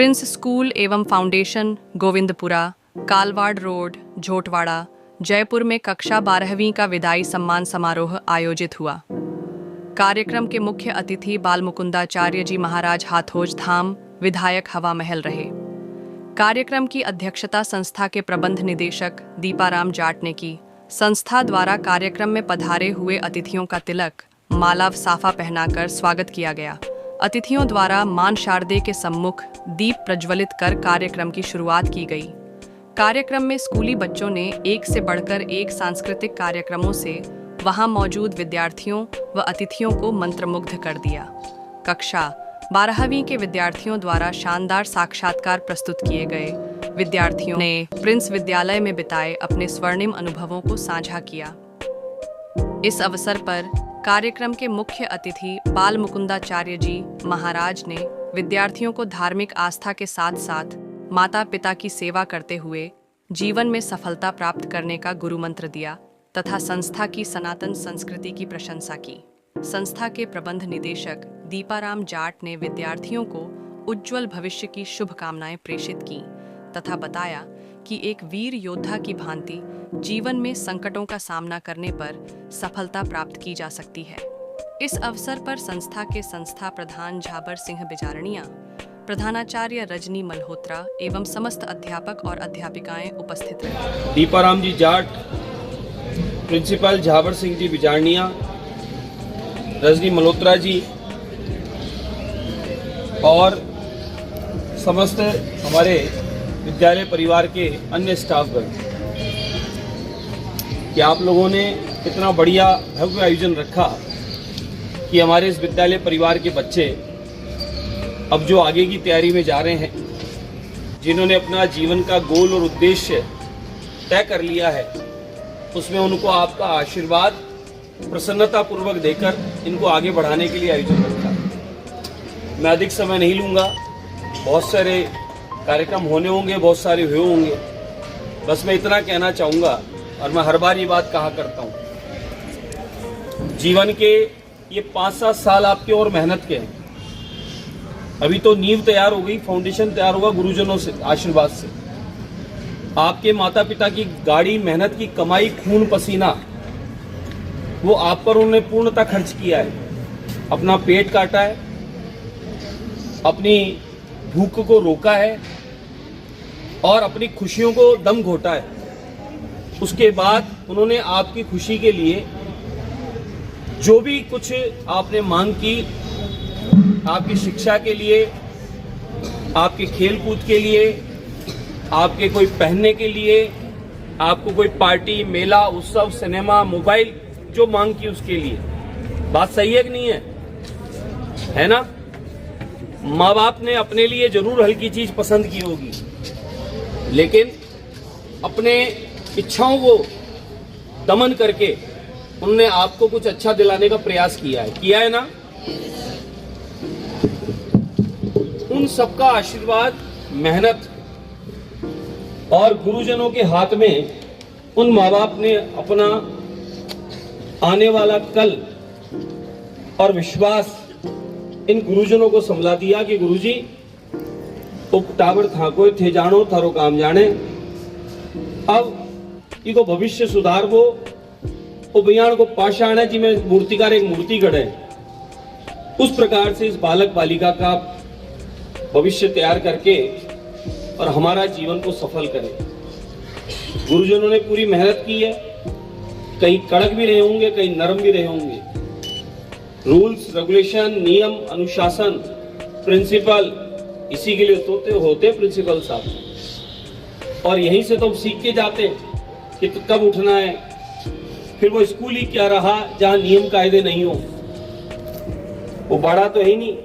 Prince school एवं foundation Govindpura, Kalwar road, Jhotwara, Jaipur में कक्षा 12वीं का विदाई सम्मान समारोह आयोजित हुआ। कार्यक्रम के मुख्य अतिथि बालमुकुंदाचार्य जी महाराज हाथोज धाम विधायक हवा महल रहे। कार्यक्रम की अध्यक्षता संस्था के प्रबंध निदेशक दीपाराम जाट ने की। संस्था द्वारा कार्यक्रम में पधारे हुए अतिथियों का तिलक, माला व साफा पहनाकर स्वागत किया गया। अतिथियों द्वारा मां शारदे के सम्मुख दीप प्रज्वलित कर कार्यक्रम की शुरुआत की गई। कार्यक्रम में स्कूली बच्चों ने एक से बढ़कर एक सांस्कृतिक कार्यक्रमों से वहां मौजूद विद्यार्थियों व अतिथियों को मंत्रमुग्ध कर दिया। कक्षा 12वीं के विद्यार्थियों द्वारा शानदार साक्षात्कार प्रस्तुत किए गए। विद्यार्थियों ने प्रिंस विद्यालय में बिताए अपने स्वर्णिम अनुभवों को साझा किया। इस अवसर पर कार्यक्रम के मुख्य अतिथि बाल मुकुंदाचार्य जी महाराज ने विद्यार्थियों को धार्मिक आस्था के साथ साथ माता पिता की सेवा करते हुए जीवन में सफलता प्राप्त करने का गुरु मंत्र दिया तथा संस्था की सनातन संस्कृति की प्रशंसा की। संस्था के प्रबंध निदेशक दीपाराम जाट ने विद्यार्थियों को उज्जवल भविष्य की शुभकामनाएं प्रेषित की तथा बताया कि एक वीर योद्धा की भांति जीवन में संकटों का सामना करने पर सफलता प्राप्त की जा सकती है। इस अवसर पर संस्था के संस्था प्रधान झाबर सिंह बिजारणिया, प्रधानाचार्य रजनी मल्होत्रा एवं समस्त अध्यापक और अध्यापिकाएं उपस्थित रहे। दीपाराम जी जाट, प्रिंसिपल झाबर सिंह जी बिजारणिया, रजनी मल्होत्रा जी और समस्त हमारे विद्यालय परिवार के अन्य स्टाफगण, कि आप लोगों ने इतना बढ़िया भव्य आयोजन रखा कि हमारे इस विद्यालय परिवार के बच्चे अब जो आगे की तैयारी में जा रहे हैं, जिन्होंने अपना जीवन का गोल और उद्देश्य तय कर लिया है, उसमें उनको आपका आशीर्वाद प्रसन्नता पूर्वक देकर इनको आगे बढ़ाने के लिए आयोजन रखा। मैं अधिक समय नहीं लूँगा, बहुत सारे कार्यक्रम होने होंगे, बहुत सारे हुए होंगे। बस मैं इतना कहना चाहूँगा, और मैं हर बार ये बात कहा करता हूँ, जीवन के ये 5-7 साल आपके और मेहनत के हैं। अभी तो नींव तैयार हो गई, फाउंडेशन तैयार होगा गुरुजनों से आशीर्वाद से। आपके माता पिता की गाड़ी मेहनत की कमाई, खून पसीना, वो आप पर उन्होंने पूर्णतः खर्च किया है। अपना पेट काटा है, अपनी भूख को रोका है और अपनी खुशियों को दम घोटा है। उसके बाद उन्होंने आपकी खुशी के लिए जो भी कुछ आपने मांग की, आपकी शिक्षा के लिए, आपके खेल कूद के लिए, आपके कोई पहनने के लिए, आपको कोई पार्टी, मेला, उत्सव, सिनेमा, मोबाइल, जो मांग की उसके लिए। बात सही है कि नहीं है? है ना? माँ बाप ने अपने लिए जरूर हल्की चीज पसंद की होगी, लेकिन अपने इच्छाओं को दमन करके उन्होंने आपको कुछ अच्छा दिलाने का प्रयास किया है ना? उन सबका आशीर्वाद, मेहनत और गुरुजनों के हाथ में उन माँ बाप ने अपना आने वाला कल और विश्वास इन गुरुजनों को संभला दिया कि गुरुजी उप टावर थाको थे जानो थारो काम जाने। अब इको भविष्य सुधार वो बयान को पाषाण है जिसमें मूर्तिकार एक मूर्ति गढ़े, उस प्रकार से इस बालक बालिका का भविष्य तैयार करके और हमारा जीवन को सफल करें। गुरुजनों ने पूरी मेहनत की है, कहीं कड़क भी रहे होंगे, कहीं नरम भी रहे होंगे। रूल्स, रेगुलेशन, नियम, अनुशासन, प्रिंसिपल, इसी के लिए होते प्रिंसिपल साहब। और यहीं से तो हम सीख के जाते हैं कि तो कब उठना है। फिर वो स्कूल ही क्या रहा जहां नियम कायदे नहीं हो। वो बड़ा तो है ही नहीं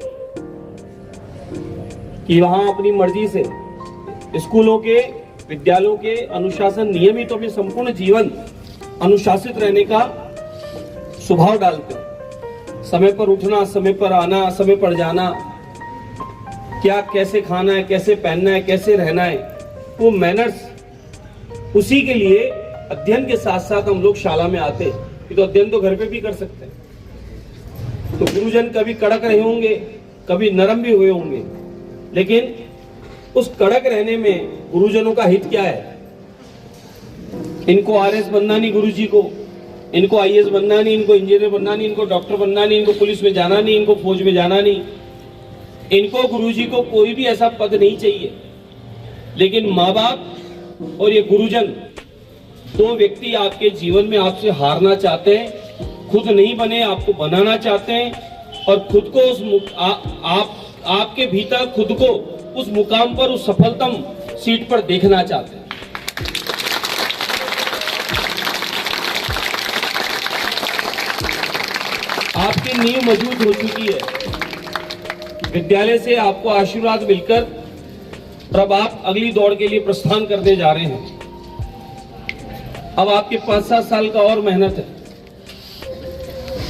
कि वहां अपनी मर्जी से स्कूलों के, विद्यालयों के अनुशासन, नियम ही तो अपने संपूर्ण जीवन अनुशासित रहने का स्वभाव डालते हैं। समय पर उठना, समय पर आना, समय पर जाना, क्या कैसे खाना है, कैसे पहनना है, कैसे रहना है, वो मैनर्स। उसी के लिए अध्ययन के साथ साथ हम लोग शाला में आते हैं। तो अध्ययन तो घर पे भी कर सकते हैं। तो गुरुजन कभी कड़क रहे होंगे, कभी नरम भी हुए होंगे, लेकिन उस कड़क रहने में गुरुजनों का हित क्या है? इनको आरएस बनना नहीं, गुरुजी को इनको आईएएस बनना नहीं, इनको इंजीनियर बनना नहीं, इनको डॉक्टर बनना नहीं, इनको पुलिस में जाना नहीं, इनको फौज में जाना नहीं, इनको गुरुजी को कोई भी ऐसा पद नहीं चाहिए। लेकिन माँ बाप और ये गुरुजन, दो व्यक्ति आपके जीवन में आपसे हारना चाहते हैं, खुद नहीं बने, आपको बनाना चाहते हैं और खुद को उस आपके भीतर खुद को उस मुकाम पर, उस सफलतम सीट पर देखना चाहते हैं। आपकी नींव मजबूत हो चुकी है, विद्यालय से आपको आशीर्वाद मिलकर अब आप अगली दौड़ के लिए प्रस्थान करने जा रहे हैं। अब आपके 5-7 साल का और मेहनत है।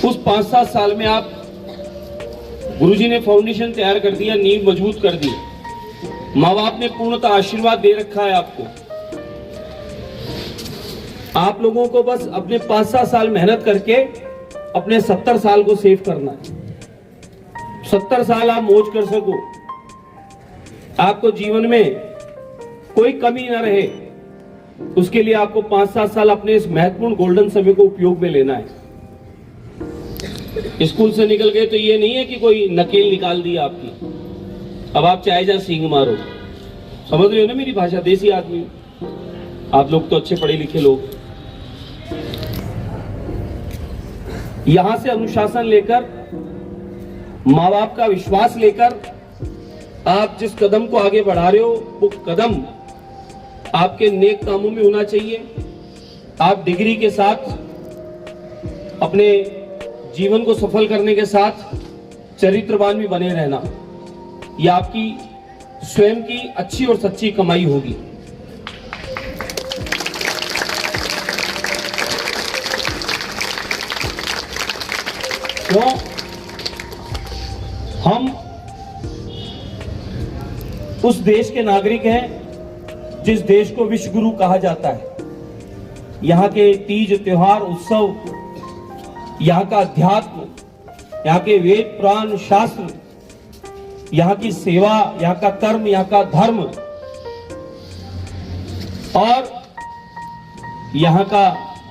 उस 5-7 साल में आप, गुरुजी ने फाउंडेशन तैयार कर दिया, नींव मजबूत कर दी, माँ बाप ने पूर्णतः आशीर्वाद दे रखा है आपको। आप लोगों को बस अपने 5-7 साल मेहनत करके अपने 70 साल को सेव करना है। 70 साल आप मौज कर सको, आपको जीवन में कोई कमी ना रहे, उसके लिए आपको 5-7 साल अपने इस महत्वपूर्ण गोल्डन समय को उपयोग में लेना है। स्कूल से निकल गए तो ये नहीं है कि कोई नकेल निकाल दी आपकी, अब आप चाहे जा सींग मारो। समझ रहे हो ना मेरी भाषा? देसी आदमी आप लोग तो अच्छे पढ़े लिखे लोग। यहां से अनुशासन लेकर, माँ बाप का विश्वास लेकर आप जिस कदम को आगे बढ़ा रहे हो, वो कदम आपके नेक कामों में होना चाहिए। आप डिग्री के साथ अपने जीवन को सफल करने के साथ चरित्रवान भी बने रहना, यह आपकी स्वयं की अच्छी और सच्ची कमाई होगी। क्यों? हम उस देश के नागरिक हैं जिस देश को विश्व गुरु कहा जाता है। यहाँ के तीज त्योहार उत्सव, यहाँ का अध्यात्म, यहाँ के वेद पुराण शास्त्र, यहाँ की सेवा, यहाँ का कर्म, यहाँ का धर्म और यहाँ का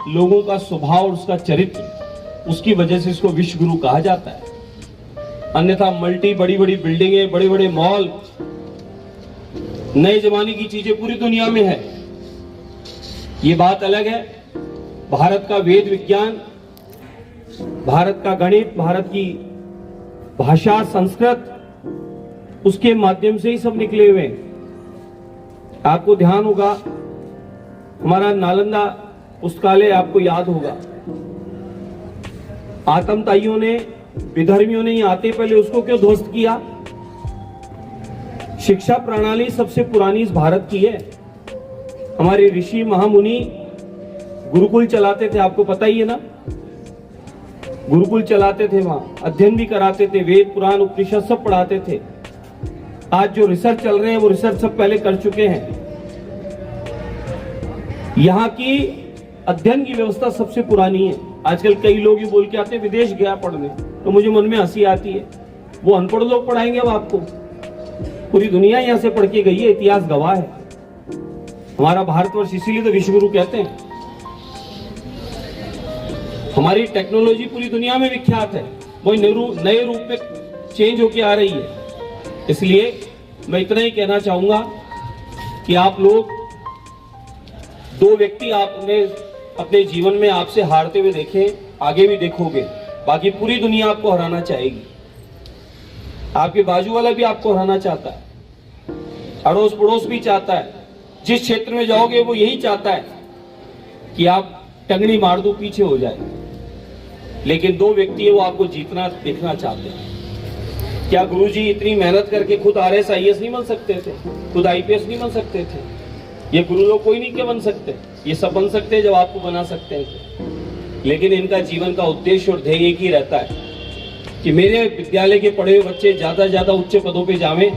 लोगों का स्वभाव और उसका चरित्र, उसकी वजह से इसको विश्व गुरु कहा जाता है। अन्यथा बड़ी बड़ी बिल्डिंगें, बड़े बड़े मॉल, नए जमाने की चीजें पूरी दुनिया में है, ये बात अलग है। भारत का वेद विज्ञान, भारत का गणित, भारत की भाषा संस्कृत, उसके माध्यम से ही सब निकले हुए हैं। आपको ध्यान होगा, हमारा नालंदा पुस्तकालय आपको याद होगा, आतंकवादियों ने, विधर्मियों ने आते पहले उसको क्यों ध्वस्त किया? शिक्षा प्रणाली सबसे पुरानी इस भारत की है। हमारे ऋषि महामुनि गुरुकुल चलाते थे, आपको पता ही है ना, गुरुकुल चलाते थे, वहां अध्ययन भी कराते थे, वेद पुराण उपनिषद सब पढ़ाते थे। आज जो रिसर्च चल रहे हैं वो रिसर्च सब पहले कर चुके हैं। यहाँ की अध्ययन की व्यवस्था सबसे पुरानी है। आजकल कई लोग ये बोल के आते हैं विदेश गया पढ़ने, तो मुझे मन में हंसी आती है। वो अनपढ़ लोग पढ़ाएंगे अब आपको? पूरी दुनिया यहाँ से पढ़ के गई है, इतिहास गवाह है। हमारा भारतवर्ष इसीलिए तो विश्वगुरु कहते हैं। हमारी टेक्नोलॉजी पूरी दुनिया में विख्यात है, वो नए रूप में चेंज होके आ रही है। इसलिए मैं इतना ही कहना चाहूंगा कि आप लोग, दो व्यक्ति आपने अपने जीवन में आपसे हारते हुए देखे, आगे भी देखोगे, बाकी पूरी दुनिया आपको हराना चाहेगी। आपके बाजू वाला भी आपको हराना चाहता है, अड़ोस पड़ोस भी चाहता है, जिस क्षेत्र में जाओगे वो यही चाहता है कि आप टंगड़ी मार दो, पीछे हो जाए। लेकिन दो व्यक्ति है वो आपको जीतना देखना चाहते हैं। क्या गुरुजी इतनी मेहनत करके खुद आरएस आईएएस नहीं बन सकते थे, खुद आईपीएस नहीं बन सकते थे? ये गुरु लोग कोई नहीं क्या बन सकते, ये सब बन सकते हैं जब आपको बना सकते हैं। लेकिन इनका जीवन का उद्देश्य और ध्येय एक ही रहता है कि मेरे विद्यालय के पढ़े हुए बच्चे ज्यादा से ज्यादा उच्च पदों पे जावें,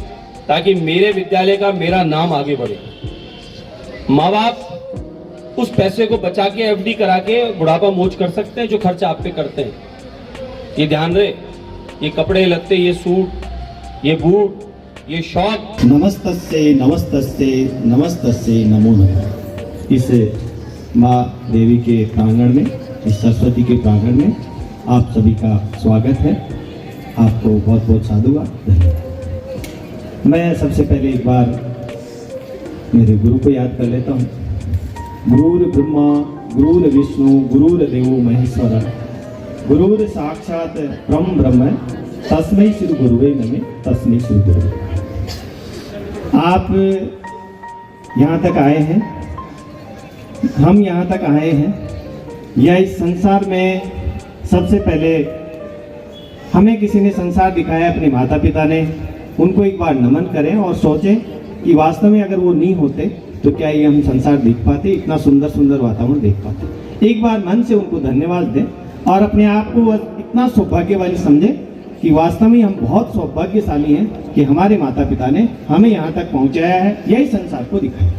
ताकि मेरे विद्यालय का, मेरा नाम आगे बढ़े। माँ बाप उस पैसे को बचा के एफडी करा के बुढ़ापा मौज कर सकते हैं जो खर्च आप पे करते हैं। ये ध्यान रहे, ये कपड़े लत्ते, ये सूट, ये बूट, ये शौक नमस्तस्ते नमस्तस्ते नमस्तस्ते नमो नमः। इस माँ देवी के प्रांगण में, इस सरस्वती के प्रांगण में आप सभी का स्वागत है। आपको बहुत बहुत साधुवाद, धन्यवाद। मैं सबसे पहले एक बार मेरे गुरु को याद कर लेता हूँ। गुरुर ब्रह्मा गुरुर विष्णु गुरुर देवो महेश्वर गुरुर साक्षात परम ब्रह्म तस्मै श्री गुरुवे नमः तस्मै श्री गुरुवे। आप यहाँ तक आए हैं, हम यहाँ तक आए हैं। यह इस संसार में सबसे पहले हमें किसी ने संसार दिखाया, अपने माता पिता ने। उनको एक बार नमन करें और सोचें कि वास्तव में अगर वो नहीं होते तो क्या ये हम संसार देख पाते, इतना सुंदर सुंदर वातावरण देख पाते। एक बार मन से उनको धन्यवाद दें और अपने आप को इतना सौभाग्यवाली समझें कि वास्तव में हम बहुत सौभाग्यशाली हैं कि हमारे माता पिता ने हमें यहाँ तक पहुँचाया है, यही संसार को दिखाया।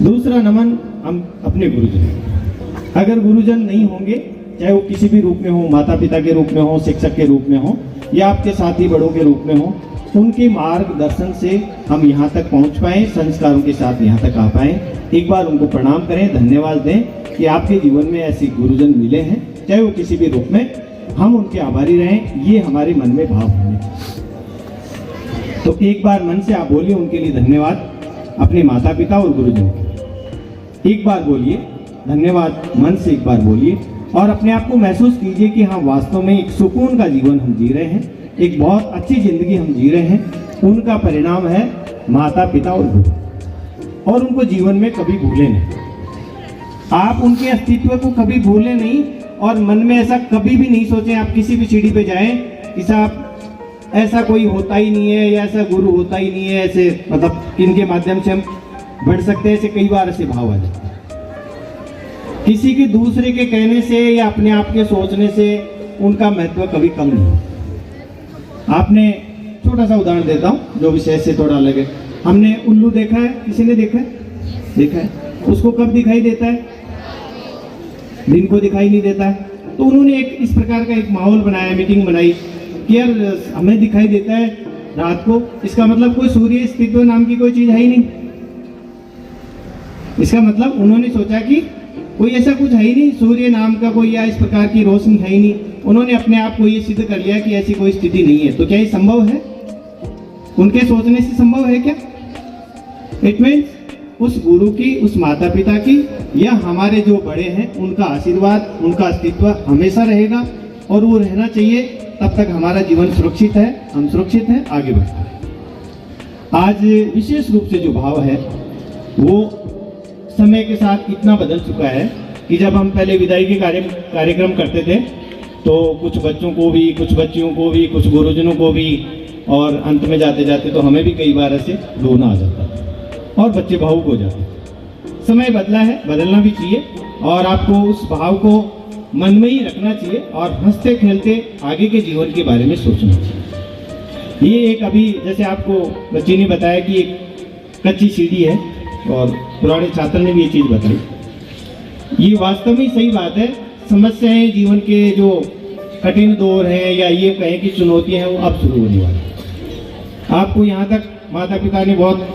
दूसरा नमन हम अपने गुरुजन। अगर गुरुजन नहीं होंगे, चाहे वो किसी भी रूप में हो, माता पिता के रूप में हो, शिक्षक के रूप में हो, या आपके साथी बड़ों के रूप में हो, उनके मार्गदर्शन से हम यहाँ तक पहुँच पाएँ, संस्कारों के साथ यहाँ तक आ पाएँ। एक बार उनको प्रणाम करें, धन्यवाद दें कि आपके जीवन में ऐसे गुरुजन मिले हैं, चाहे वो किसी भी रूप में। हम उनके आभारी रहें, ये हमारे मन में भाव होने। तो एक बार मन से आप बोलिए उनके लिए धन्यवाद, अपने माता पिता और गुरुजन के। एक बार बोलिए धन्यवाद, मन से एक बार बोलिए और अपने आप को महसूस कीजिए कि हाँ, वास्तव में एक सुकून का जीवन हम जी रहे हैं, एक बहुत अच्छी जिंदगी हम जी रहे हैं। उनका परिणाम है माता पिता और गुरु। और उनको जीवन में कभी भूले नहीं। आप उनके अस्तित्व को कभी भूले नहीं और मन में ऐसा कभी भी नहीं सोचें। आप किसी भी सीढ़ी पे जाएं कि साहब ऐसा कोई होता ही नहीं है या ऐसा गुरु होता ही नहीं है, ऐसे मतलब इनके माध्यम से हम बढ़ सकते हैं, ऐसे कई बार ऐसे भाव आ जाते हैं। किसी के दूसरे के कहने से या अपने आप के सोचने से उनका महत्व कभी कम नहीं हो। आपने छोटा सा उदाहरण देता हूँ जो विषय से थोड़ा अलग है। हमने उल्लू देखा है, किसी ने देखा है? देखा है। उसको कब दिखाई देता है? दिन को दिखाई नहीं देता है। तो उन्होंने एक इस प्रकार का एक माहौल बनाया, मीटिंग बनाई कि यार हमें दिखाई देता है रात को, इसका मतलब कोई सूर्य अस्तित्व नाम की कोई चीज है ही नहीं। इसका मतलब उन्होंने सोचा कि कोई ऐसा कुछ है ही नहीं, सूर्य नाम का कोई या इस प्रकार की रोशनी है ही नहीं। उन्होंने अपने आप को ये सिद्ध कर लिया कि ऐसी कोई स्थिति नहीं है। तो क्या ये संभव है? उनके सोचने से संभव है क्या? इट मीन्स उस गुरु की, उस माता पिता की या हमारे जो बड़े हैं उनका आशीर्वाद, उनका अस्तित्व हमेशा रहेगा और वो रहना चाहिए। तब तक हमारा जीवन सुरक्षित है, हम सुरक्षित हैं, आगे बढ़ते हैं। आज विशेष रूप से जो भाव है वो समय के साथ इतना बदल चुका है कि जब हम पहले विदाई के कार्यक्रम करते थे तो कुछ बच्चों को भी, कुछ बच्चियों को भी, कुछ गुरुजनों को भी, और अंत में जाते जाते तो हमें भी कई बार ऐसे रोना आ जाता था और बच्चे भावुक हो जाते। समय बदला है, बदलना भी चाहिए और आपको उस भाव को मन में ही रखना चाहिए और हंसते खेलते आगे के जीवन के बारे में सोचना चाहिए। ये एक अभी जैसे आपको बच्ची ने बताया कि एक कच्ची सीढ़ी है और पुराने छात्र ने भी ये चीज़ बताई। ये वास्तव में सही बात है। समस्याएं, जीवन के जो कठिन दौर हैं या ये कहें कि चुनौतियां हैं, वो अब शुरू होने वाली। आपको यहाँ तक माता पिता ने बहुत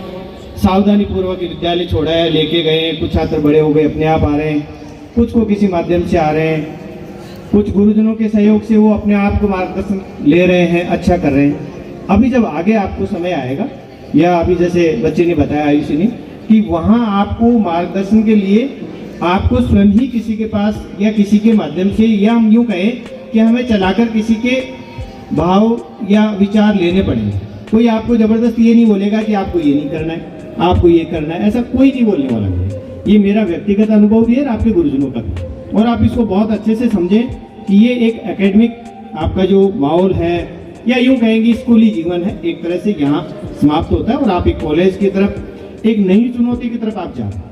सावधानी पूर्वक विद्यालय छोड़ा है, लेके गए। कुछ छात्र बड़े हो गए, अपने आप आ रहे हैं, कुछ को किसी माध्यम से आ रहे हैं, कुछ गुरुजनों के सहयोग से वो अपने आप को मार्गदर्शन ले रहे हैं, अच्छा कर रहे हैं। अभी जब आगे आपको समय आएगा, या अभी जैसे बच्चे ने बताया, आयुषी ने, कि वहाँ आपको मार्गदर्शन के लिए आपको स्वयं ही किसी के पास या किसी के माध्यम से, या हम यूँ कहें कि हमें चलाकर किसी के भाव या विचार लेने पड़ेंगे। कोई आपको जबरदस्ती ये नहीं बोलेगा कि आपको ये नहीं करना है, आपको ये करना है, ऐसा कोई नहीं बोलने वाला है। ये मेरा व्यक्तिगत अनुभव भी है और आपके गुरुजनों का भी। और आप इसको बहुत अच्छे से समझें कि ये एक एकेडमिक आपका जो माहौल है, या यूँ कहेंगे स्कूली जीवन है, एक तरह से यहाँ समाप्त होता है और आप एक कॉलेज की तरफ, एक नई चुनौती की तरफ आप जा रहे हैं।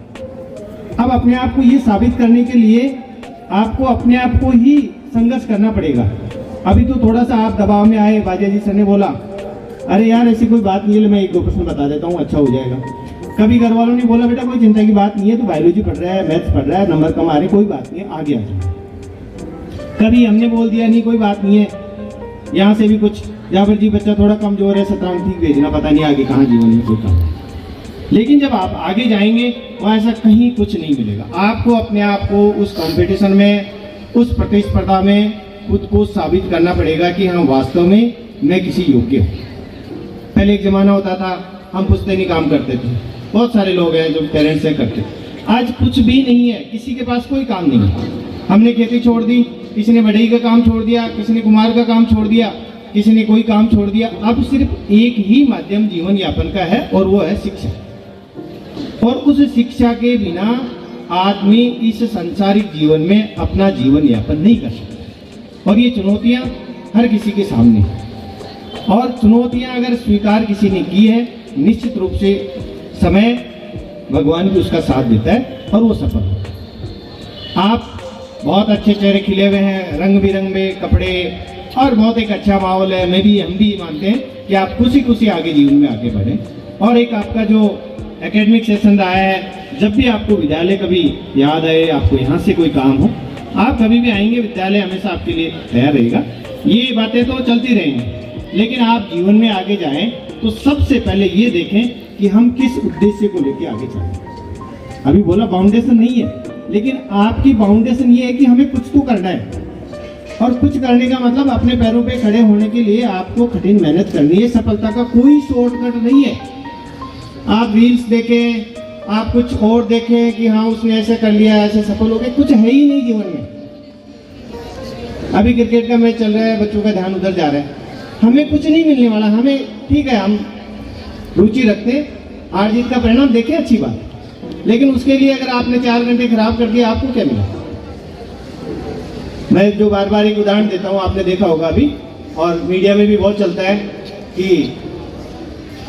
अब अपने आप को ये साबित करने के लिए आपको अपने आप को ही संघर्ष करना पड़ेगा। अभी तो थोड़ा सा आप दबाव में आए, बाजा जी सर ने बोला अरे यार ऐसी कोई बात नहीं है, मैं एक दो प्रश्न बता देता हूँ, अच्छा हो जाएगा। कभी घर वालों ने बोला बेटा कोई चिंता की बात नहीं है, तो बायोलॉजी पढ़ रहा है, मैथ्स पढ़ रहा है, नंबर कम आ रहे, कोई बात नहीं है, आगे आ जाए। कभी हमने बोल दिया नहीं कोई बात नहीं है, यहाँ से भी कुछ या फिर जी बच्चा थोड़ा कमजोर है, शतरंज ठीक भेजना, पता नहीं आगे कहाँ जीवन में कोई काम। लेकिन जब आप आगे जाएंगे वहाँ ऐसा कहीं कुछ नहीं मिलेगा। आपको अपने आप को उस कंपटीशन में, उस प्रतिस्पर्धा में खुद को साबित करना पड़ेगा कि हाँ वास्तव में मैं किसी योग्य हूँ। पहले एक ज़माना होता था हम पुश्तैनी काम करते थे, बहुत सारे लोग हैं जो पेरेंट्स से करते। आज कुछ भी नहीं है, किसी के पास कोई काम नहीं है। हमने खेती छोड़ दी, किसी ने बढ़ई का काम छोड़ दिया, किसी ने कुम्हार का काम छोड़ दिया, किसी ने कोई काम छोड़ दिया। अब सिर्फ एक ही माध्यम जीवन यापन का है और वो है शिक्षा। और उस शिक्षा के बिना आदमी इस संसारिक जीवन में अपना जीवन यापन नहीं कर सकता। और ये चुनौतियां हर किसी के सामने हैं। और चुनौतियां अगर स्वीकार किसी ने की है, निश्चित रूप से समय भगवान भी उसका साथ देता है और वो सफल होता है। आप बहुत अच्छे चेहरे खिले हुए हैं, रंग बिरंगे कपड़े और बहुत एक अच्छा माहौल है। हम भी मानते हैं कि आप खुशी खुशी आगे जीवन में आगे बढ़ें। और एक आपका जो एकेडमिक सेशन रहा है, जब भी आपको विद्यालय कभी याद आए, आपको यहाँ से कोई काम हो, आप कभी भी आएंगे, विद्यालय हमेशा आपके लिए तैयार रहेगा। ये बातें तो चलती रहेंगी, लेकिन आप जीवन में आगे जाएं तो सबसे पहले ये देखें कि हम किस उद्देश्य को लेकर आगे चलें। अभी बोला फाउंडेशन नहीं है, लेकिन आपकी फाउंडेशन ये है कि हमें कुछ तो करना है। और कुछ करने का मतलब अपने पैरों पे खड़े होने के लिए आपको कठिन मेहनत करनी है। सफलता का कोई शॉर्टकट नहीं है। आप रील्स देखें, आप कुछ और देखें कि हाँ उसने ऐसे कर लिया, ऐसे सफल हो गए, कुछ है ही नहीं जीवन में। अभी क्रिकेट का मैच चल रहा है, बच्चों का ध्यान उधर जा रहा है, हमें कुछ नहीं मिलने वाला। हमें ठीक है, हम रुचि रखते हैं, हार जीत का परिणाम देखें, अच्छी बात है, लेकिन उसके लिए अगर आपने 4 घंटे खराब कर दिया, आपको क्या मिला? मैं जो बार बार एक उदाहरण देता हूँ, आपने देखा होगा अभी, और मीडिया में भी बहुत चलता है कि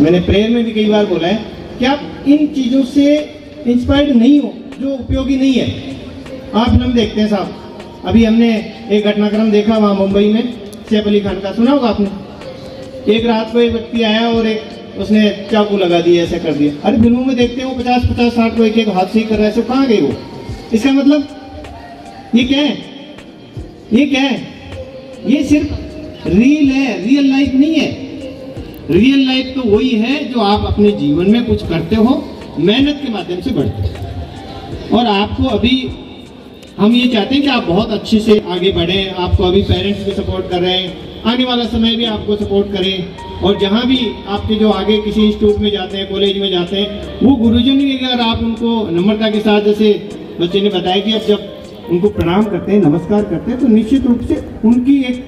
मैंने प्रेयर में भी कई बार बोला है कि आप इन चीज़ों से इंस्पायर्ड नहीं हो जो उपयोगी नहीं है। आप फिल्म देखते हैं साहब, अभी हमने एक घटनाक्रम देखा वहाँ मुंबई में, सैफ अली खान का, सुना होगा आपने। एक रात को एक व्यक्ति आया और उसने चाकू लगा दिया, ऐसे कर दिया। अरे फिल्मों में देखते हैं वो 50-50-60 को एक हाथ से ही कर रहा है, ऐसे कहाँ गए वो? इसका मतलब ये क्या है? ये क्या है? ये सिर्फ रील है, रियल लाइफ नहीं है। रियल लाइफ तो वही है जो आप अपने जीवन में कुछ करते हो, मेहनत के माध्यम से बढ़ते हो। और आपको अभी हम ये चाहते हैं कि आप बहुत अच्छे से आगे बढ़ें। आपको अभी पेरेंट्स भी सपोर्ट कर रहे हैं, आने वाला समय भी आपको सपोर्ट करें। और जहाँ भी आपके जो आगे किसी इंस्टीट्यूट में जाते हैं, कॉलेज में जाते हैं, वो गुरुजन भी अगर आप उनको नम्रता के साथ, जैसे बच्चे ने बताया कि अब जब उनको प्रणाम करते हैं, नमस्कार करते हैं, तो निश्चित रूप से उनकी एक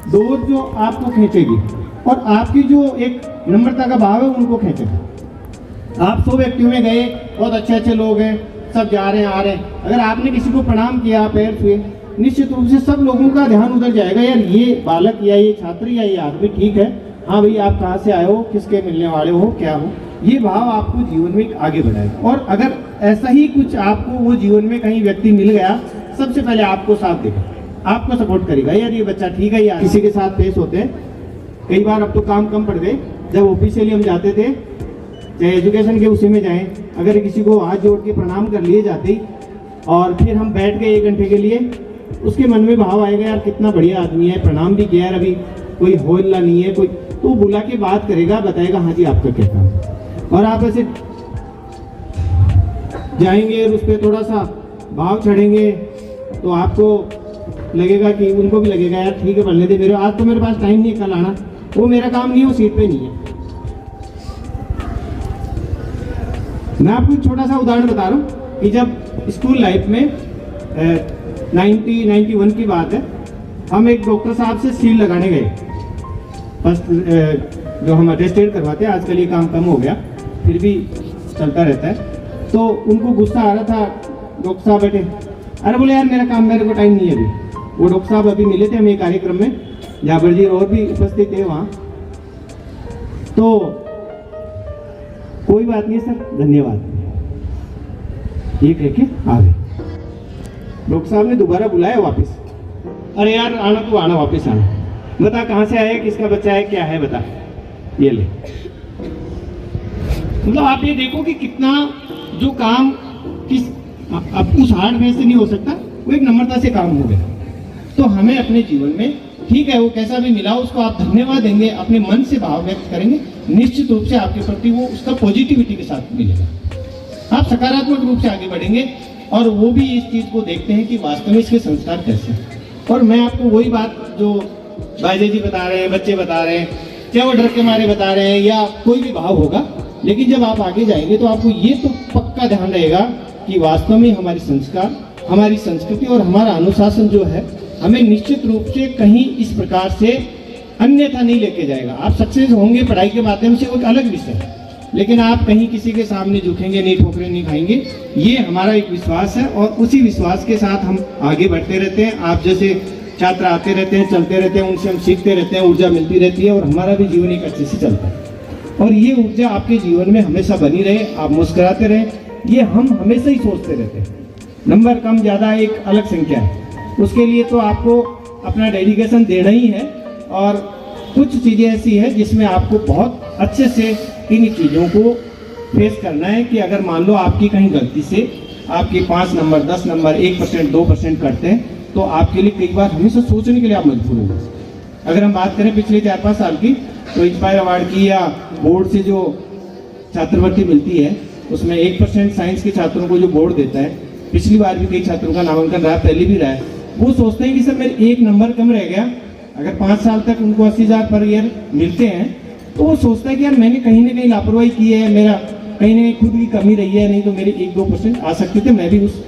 डोर जो आपको खींचेगी और आपकी जो एक नम्रता का भाव है उनको खींचेगा। आप 100 व्यक्तियों में गए, बहुत अच्छे अच्छे लोग हैं, सब जा रहे हैं आ रहे हैं, अगर आपने किसी को प्रणाम किया, पैर छुए, निश्चित रूप से सब लोगों का ध्यान उधर जाएगा, यार ये बालक या ये छात्र या ये आदमी ठीक है, हाँ भाई आप कहाँ से आए हो, किसके मिलने वाले हो, क्या हो। ये भाव आपको जीवन में आगे बढ़ाएगा। और अगर ऐसा ही कुछ आपको वो जीवन में कहीं व्यक्ति मिल गया, सबसे पहले आपको साथ देगा, आपको सपोर्ट करेगा, यार ये बच्चा ठीक है। यार किसी के साथ पेश होते हैं कई बार, अब तो काम कम पड़ गए, जब ऑफिशियली हम जाते थे, चाहे एजुकेशन के उसी में जाएं, अगर किसी को हाथ जोड़ के प्रणाम कर लिए जाते और फिर हम बैठ गए 1 घंटे के लिए, उसके मन में भाव आएगा, यार कितना बढ़िया आदमी है, प्रणाम भी किया, यार अभी कोई होल्ला नहीं है कोई, तो बुला के बात करेगा, बताएगा हाँ जी आपका क्या काम। और आप ऐसे जाएंगे और उस पर थोड़ा सा भाव चढ़ेंगे तो आपको लगेगा कि उनको भी लगेगा, यार ठीक है पढ़ने दे, मेरे आज तो मेरे पास टाइम नहीं है, कल आना, वो मेरा काम नहीं है, वो सीट पे नहीं है। मैं आपको एक छोटा सा उदाहरण बता रहा हूँ कि जब स्कूल लाइफ में 91 की बात है, हम एक डॉक्टर साहब से सील लगाने गए, फर्स्ट जो हम अटेस्टेड करवाते हैं, आजकल ये काम कम हो गया, फिर भी चलता रहता है। तो उनको गुस्सा आ रहा था, डॉक्टर साहब बैठे, अरे बोले यार मेरा काम, मेरे को टाइम नहीं है अभी। वो डॉक्टर साहब अभी मिले थे हमें एक कार्यक्रम में, जाबर जी और भी उपस्थित थे वहाँ। तो कोई बात नहीं सर, धन्यवाद, ये कह के आ गए। डॉक्टर साहब ने दोबारा बुलाया वापस, अरे यार आना तो आना, वापस आना, बता कहाँ से आया, किसका बच्चा है, क्या है बता, ये ले। मतलब आप ये देखो कि कितना जो काम किस अब उस हार्डवेयर से नहीं हो सकता, वो एक नम्रता से काम हो गया। तो हमें अपने जीवन में ठीक है, वो कैसा भी मिला उसको आप धन्यवाद देंगे, अपने मन से भाव व्यक्त करेंगे, निश्चित रूप से आपके प्रति वो उसका पॉजिटिविटी के साथ मिलेगा, आप सकारात्मक रूप से आगे बढ़ेंगे। और वो भी इस चीज को देखते हैं कि वास्तव में इसके संस्कार कैसे हैं। और मैं आपको वही बात जो भाईजे जी बता रहे हैं, बच्चे बता रहे हैं, चाहे वो डर के मारे बता रहे हैं या कोई भी भाव होगा, लेकिन जब आप आगे जाएंगे तो आपको ये तो पक्का ध्यान रहेगा कि वास्तव में हमारे संस्कार, हमारी संस्कृति और हमारा अनुशासन जो है हमें निश्चित रूप से कहीं इस प्रकार से अन्यथा नहीं लेके जाएगा। आप सक्सेस होंगे पढ़ाई के माध्यम से, वो एक अलग विषय है, लेकिन आप कहीं किसी के सामने झुकेंगे नहीं, ठोकरें नहीं खाएंगे, ये हमारा एक विश्वास है। और उसी विश्वास के साथ हम आगे बढ़ते रहते हैं। आप जैसे छात्र आते रहते हैं, चलते रहते हैं, उनसे हम सीखते रहते हैं, ऊर्जा मिलती रहती है और हमारा भी जीवन एक अच्छे से चलता है। और ये ऊर्जा आपके जीवन में हमेशा बनी रहे, आप मुस्कुराते रहें, ये हम हमेशा ही सोचते रहते हैं। नंबर कम ज़्यादा एक अलग संख्या है, उसके लिए तो आपको अपना डेडिकेशन देना ही है। और कुछ चीज़ें ऐसी है जिसमें आपको बहुत अच्छे से इन चीज़ों को फेस करना है कि अगर मान लो आपकी कहीं गलती से आपके 5 नंबर 10 नंबर 1% 2% करते हैं तो आपके लिए कई बार हमेशा सोचने के लिए आप मजबूर होंगे। अगर हम बात करें पिछले 4-5 साल की, तो इंस्पायर अवार्ड की या बोर्ड से जो छात्रवृत्ति मिलती है उसमें 1% साइंस के छात्रों को जो बोर्ड देता है, पिछली बार भी कई छात्रों का नामांकन रहा, पहले भी रहा है, वो सोचते हैं कि सर मेरे 1 नंबर कम रह गया। अगर 5 साल तक उनको 80,000 पर ईयर मिलते हैं तो वो सोचता है कि यार मैंने कहीं ना कहीं लापरवाही की है, मेरा कहीं ना कहीं खुद की कमी रही है, नहीं तो मेरे 1-2% आ सकते थे, मैं भी उस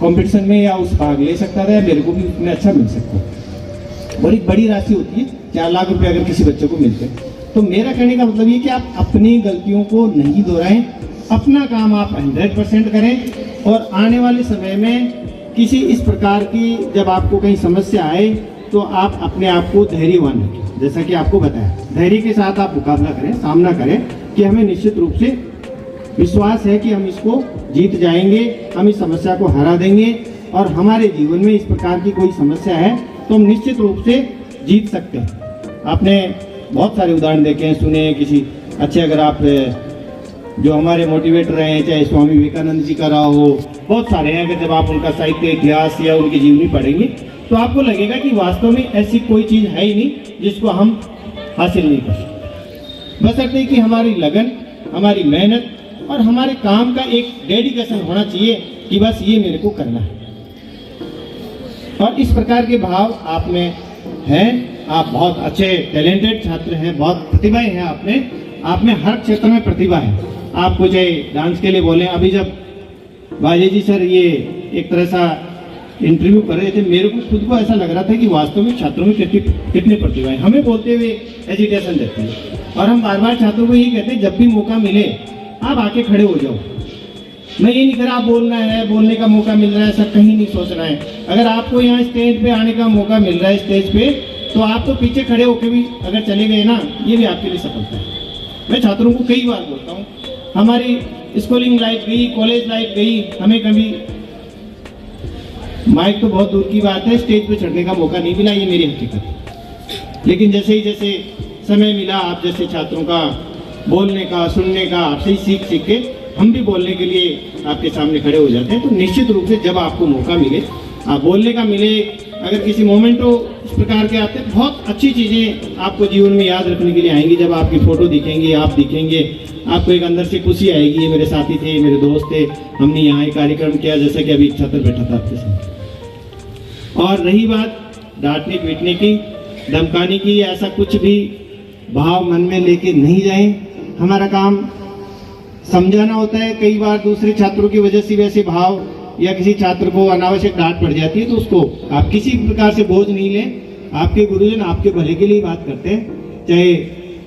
कंपटीशन में या उस भाग ले सकता था, या मेरे को भी उसमें अच्छा मिल सकता। बड़ी बड़ी राशि होती है 4 लाख रुपए अगर किसी बच्चे को मिलते हैं। तो मेरा कहने का मतलब ये कि आप अपनी गलतियों को नहीं दोहराएं, अपना काम आप 100% करें। और आने वाले समय में किसी इस प्रकार की जब आपको कहीं समस्या आए तो आप अपने आप को धैर्यवान रखें, जैसा कि आपको बताया, धैर्य के साथ आप मुकाबला करें, सामना करें कि हमें निश्चित रूप से विश्वास है कि हम इसको जीत जाएंगे, हम इस समस्या को हरा देंगे। और हमारे जीवन में इस प्रकार की कोई समस्या है तो हम निश्चित रूप से जीत सकते हैं। आपने बहुत सारे उदाहरण देखे हैं, सुने हैं किसी अच्छे, अगर आप जो हमारे मोटिवेटर हैं, चाहे स्वामी विवेकानंद जी का रहा हो, बहुत सारे हैं, अगर जब आप उनका साहित्य इतिहास या उनकी जीवनी पढ़ेंगे तो आपको लगेगा कि वास्तव में ऐसी कोई चीज़ है ही नहीं जिसको हम हासिल नहीं कर सकते। बशर्ते कि हमारी लगन, हमारी मेहनत और हमारे काम का एक डेडिकेशन होना चाहिए कि बस ये मेरे को करना है। और इस प्रकार के भाव आप में हैं, आप बहुत अच्छे टैलेंटेड छात्र हैं, बहुत प्रतिभाएं हैं आप में हर क्षेत्र में प्रतिभा है। आपको चाहे डांस के लिए बोलें, अभी जब बाजे जी सर ये एक तरह सा इंटरव्यू कर रहे थे, मेरे को खुद को ऐसा लग रहा था कि वास्तव में छात्रों में कितनी प्रतिभा है। हमें बोलते हुए एजिटेशन देते हैं और हम बार बार छात्रों को यही कहते हैं जब भी मौका मिले आप आके खड़े हो जाओ। मैं ये नहीं कह रहा आप बोलना है, बोलने का मौका मिल रहा है, ऐसा कहीं नहीं सोचना है। अगर आपको यहाँ स्टेज पे आने का मौका मिल रहा है स्टेज पे, तो आप तो पीछे खड़े होकर भी अगर चले गए ना, ये भी आपके लिए सफलता है। मैं छात्रों को कई बार बोलता हूँ, हमारी स्कूलिंग लाइफ गई, कॉलेज लाइफ गई, हमें कभी माइक तो बहुत दूर की बात है, स्टेज पे चढ़ने का मौका नहीं मिला, ये मेरी हकीकत। लेकिन जैसे ही समय मिला, आप जैसे छात्रों का बोलने का, सुनने का, आपसे ही सीख के हम भी बोलने के लिए आपके सामने खड़े हो जाते हैं। तो निश्चित रूप से जब आपको मौका मिले, आप बोलने का मिले, अगर किसी मोमेंटो इस प्रकार के आते हैं, बहुत अच्छी चीज़ें आपको जीवन में याद रखने के लिए आएंगी। जब आपकी फ़ोटो दिखेंगी, आप दिखेंगे, आपको एक अंदर से खुशी आएगी, ये मेरे साथी थे, मेरे दोस्त थे, हमने यहाँ एक कार्यक्रम किया, जैसा कि अभी छात्र बैठा था आपके साथ। और रही बात डांटने पीटने की, धमकाने की, ऐसा कुछ भी भाव मन में लेके नहीं जाएं। हमारा काम समझाना होता है। कई बार दूसरे छात्रों की वजह से वैसे भाव या किसी छात्र को अनावश्यक डांट पड़ जाती है, तो उसको आप किसी प्रकार से बोझ नहीं लें। आपके गुरुजन आपके भले के लिए बात करते हैं, चाहे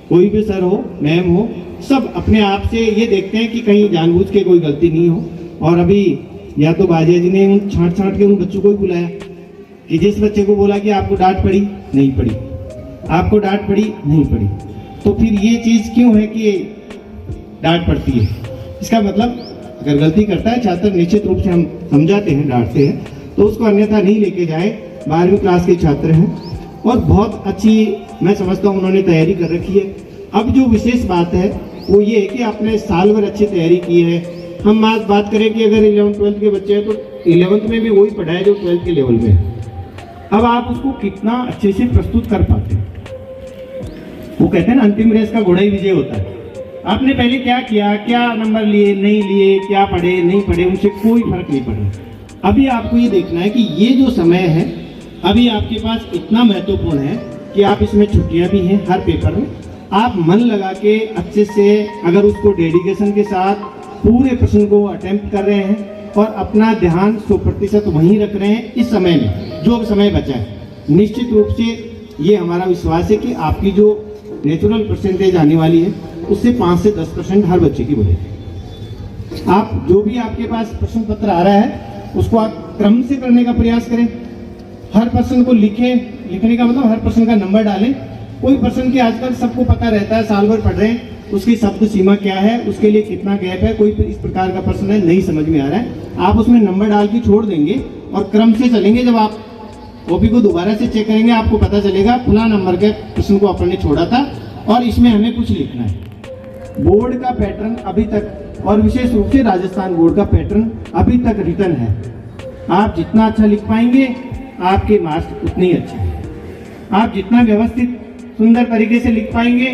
कोई भी सर हो, मैम हो, सब अपने आप से ये देखते हैं कि कहीं जानबूझ के कोई गलती नहीं हो। और अभी या तो बाजिया जी ने उन छांट के उन बच्चों को ही बुलाया कि जिस बच्चे को बोला कि आपको डांट पड़ी, नहीं पड़ी, आपको डांट पड़ी, नहीं पड़ी, तो फिर ये चीज़ क्यों है कि डांट पड़ती है? इसका मतलब अगर गलती करता है छात्र, निश्चित रूप से हम समझाते हैं, डांटते हैं, तो उसको अन्यथा नहीं लेके जाए। 12वीं क्लास के छात्र हैं और बहुत अच्छी, मैं समझता हूँ उन्होंने तैयारी कर रखी है। अब जो विशेष बात है वो ये है कि आपने साल भर अच्छी तैयारी की है। हम बात करें कि अगर 11th 12th के बच्चे हैं तो 11th में भी वही पढ़ाए जो 12th के लेवल में है। अब आप उसको कितना अच्छे से प्रस्तुत कर पाते हैं। वो कहते हैं ना, अंतिम रेस का घोड़ा ही विजय होता है। आपने पहले क्या किया, क्या नंबर लिए नहीं लिए, क्या पढ़े नहीं पढ़े, उनसे कोई फर्क नहीं पड़ा। अभी आपको ये देखना है कि ये जो समय है अभी आपके पास इतना महत्वपूर्ण है कि आप इसमें छुट्टियां भी हैं हर पेपर में। आप मन लगा के अच्छे से अगर उसको डेडिकेशन के साथ पूरे प्रश्न को अटेम्प्ट कर रहे हैं और अपना ध्यान 100% वहीं रख रहे हैं इस समय में जो समय बचा है, निश्चित रूप से ये हमारा विश्वास है कि आपकी जो नेचुरल परसेंटेज आने वाली है उससे 5 से 10% हर बच्चे की बढ़ेगी। आप जो भी आपके पास प्रश्न पत्र आ रहा है उसको आप क्रम से करने का प्रयास करें। हर प्रश्न को लिखें, लिखने का मतलब हर प्रश्न का नंबर डालें। कोई प्रश्न की आजकल सबको पता रहता है, साल भर पढ़ रहे हैं, उसकी शब्द सीमा क्या है, उसके लिए कितना गैप है, कोई इस प्रकार का प्रश्न है नहीं समझ में आ रहा है, आप उसमें नंबर डाल के छोड़ देंगे और क्रम से चलेंगे। जब आप कॉपी को दोबारा से चेक करेंगे आपको पता चलेगा फला नंबर के प्रश्न को अपन ने छोड़ा था और इसमें हमें कुछ लिखना है। बोर्ड का पैटर्न अभी तक और विशेष रूप से राजस्थान बोर्ड का पैटर्न अभी तक रिटर्न है। आप जितना अच्छा लिख पाएंगे आपके मार्क्स उतने ही अच्छे हैं। आप जितना व्यवस्थित सुंदर तरीके से लिख पाएंगे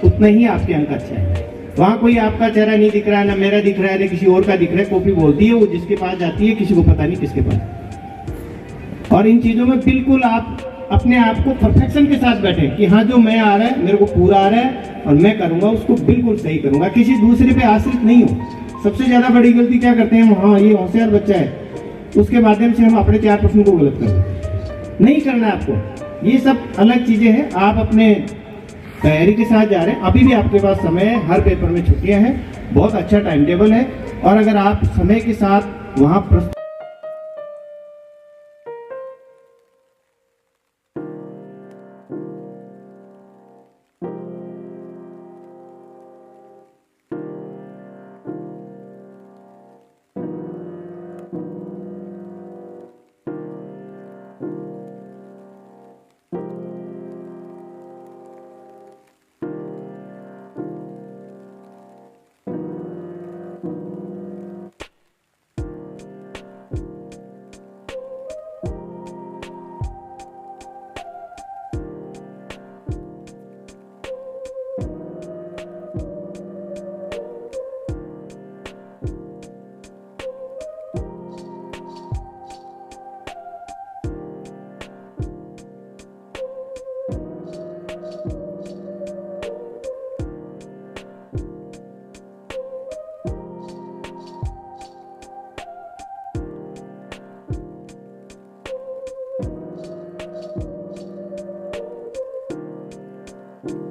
उतना ही आपके अंक अच्छे हैं। वहाँ कोई आपका चेहरा नहीं दिख रहा है, ना मेरा दिख रहा है, ना किसी और का दिख रहा है। कॉपी बोलती है, वो जिसके पास जाती है किसी को पता नहीं किसके पास। और इन चीजों में बिल्कुल आप अपने आप को परफेक्शन के साथ बैठे कि हाँ जो मैं आ रहा है मेरे को पूरा आ रहा है और मैं करूंगा उसको बिल्कुल सही करूंगा, किसी दूसरे पे आश्रित नहीं हो। सबसे ज्यादा बड़ी गलती क्या करते हैं, हाँ ये होशियार बच्चा है, उसके माध्यम से हम अपने 4 प्रश्नों को गलत करते हैं। नहीं करना है आपको, ये सब अलग चीजें हैं। आप अपने तैयारी के साथ जा रहे हैं, अभी भी आपके पास समय है, हर पेपर में छुट्टियां हैं, बहुत अच्छा टाइम टेबल है। और अगर आप समय के साथ वहां you